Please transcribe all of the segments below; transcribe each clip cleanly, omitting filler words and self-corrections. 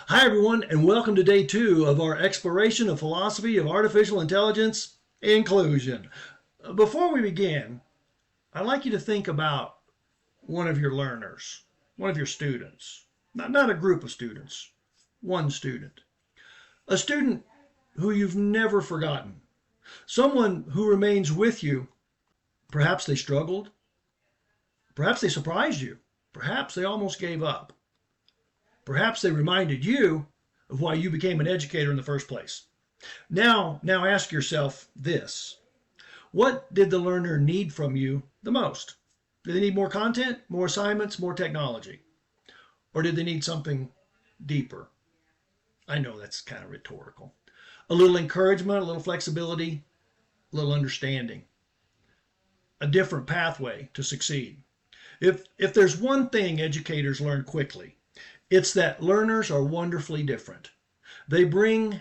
Hi, everyone, and welcome to day 2 of our exploration of philosophy of artificial intelligence inclusion. Before we begin, I'd like you to think about one of your learners, one of your students, not a group of students, one student. A student who you've never forgotten, someone who remains with you. Perhaps they struggled, perhaps they surprised you, perhaps they almost gave up. Perhaps they reminded you of why you became an educator in the first place. Now ask yourself this. What did the learner need from you the most? Did they need more content, more assignments, more technology? Or did they need something deeper? I know that's kind of rhetorical. A little encouragement, a little flexibility, a little understanding. A different pathway to succeed. If there's one thing educators learn quickly, it's that learners are wonderfully different. They bring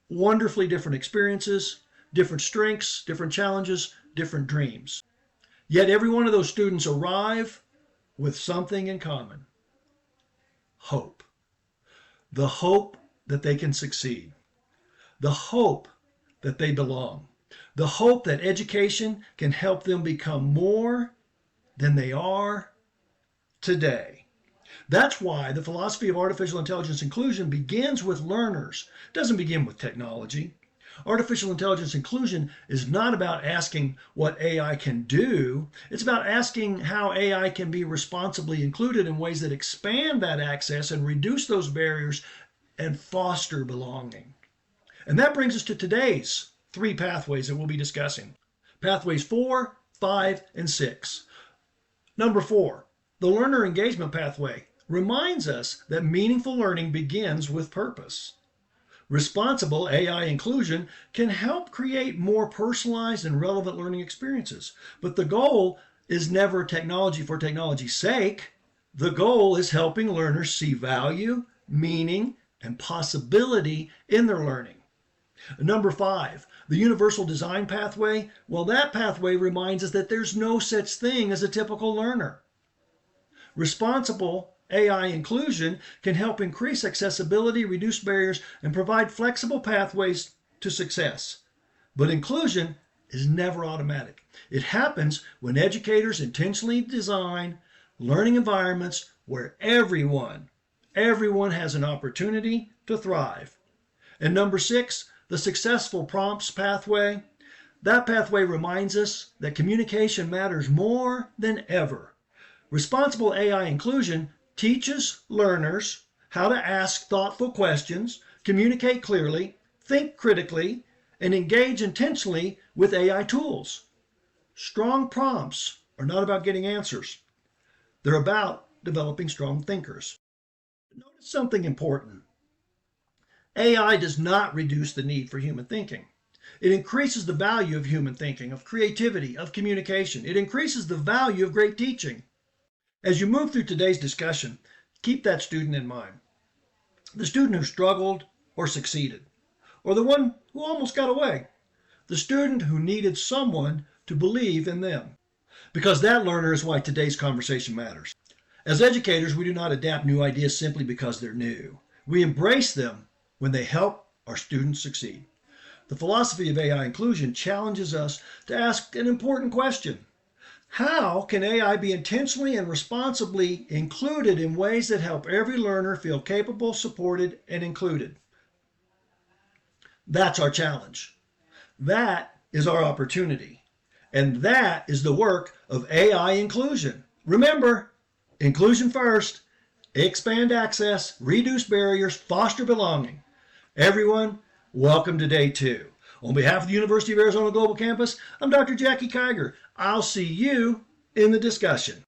wonderfully different experiences, different strengths, different challenges, different dreams. Yet every one of those students arrive with something in common. Hope. The hope that they can succeed. The hope that they belong. The hope that education can help them become more than they are today. That's why the philosophy of artificial intelligence inclusion begins with learners. It doesn't begin with technology. Artificial intelligence inclusion is not about asking what AI can do. It's about asking how AI can be responsibly included in ways that expand that access and reduce those barriers and foster belonging. And that brings us to today's 3 pathways that we'll be discussing. Pathways 4, 5, and 6. Number 4, the learner engagement pathway reminds us that meaningful learning begins with purpose. Responsible AI inclusion can help create more personalized and relevant learning experiences. But the goal is never technology for technology's sake. The goal is helping learners see value, meaning, and possibility in their learning. Number 5, the universal design pathway. Well, that pathway reminds us that there's no such thing as a typical learner. Responsible AI inclusion can help increase accessibility, reduce barriers, and provide flexible pathways to success. But inclusion is never automatic. It happens when educators intentionally design learning environments where everyone has an opportunity to thrive. And number 6, the successful prompts pathway. That pathway reminds us that communication matters more than ever. Responsible AI inclusion teaches learners how to ask thoughtful questions, communicate clearly, think critically, and engage intentionally with AI tools. Strong prompts are not about getting answers. They're about developing strong thinkers. Notice something important. AI does not reduce the need for human thinking. It increases the value of human thinking, of creativity, of communication. It increases the value of great teaching. As you move through today's discussion, keep that student in mind. The student who struggled or succeeded, or the one who almost got away. The student who needed someone to believe in them. Because that learner is why today's conversation matters. As educators, we do not adapt new ideas simply because they're new. We embrace them when they help our students succeed. The philosophy of AI inclusion challenges us to ask an important question. How can AI be intentionally and responsibly included in ways that help every learner feel capable, supported, and included? That's our challenge. That is our opportunity. And that is the work of AI inclusion. Remember, inclusion first, expand access, reduce barriers, foster belonging. Everyone, welcome to day 2. On behalf of the University of Arizona Global Campus, I'm Dr. Jackie Kiger. I'll see you in the discussion.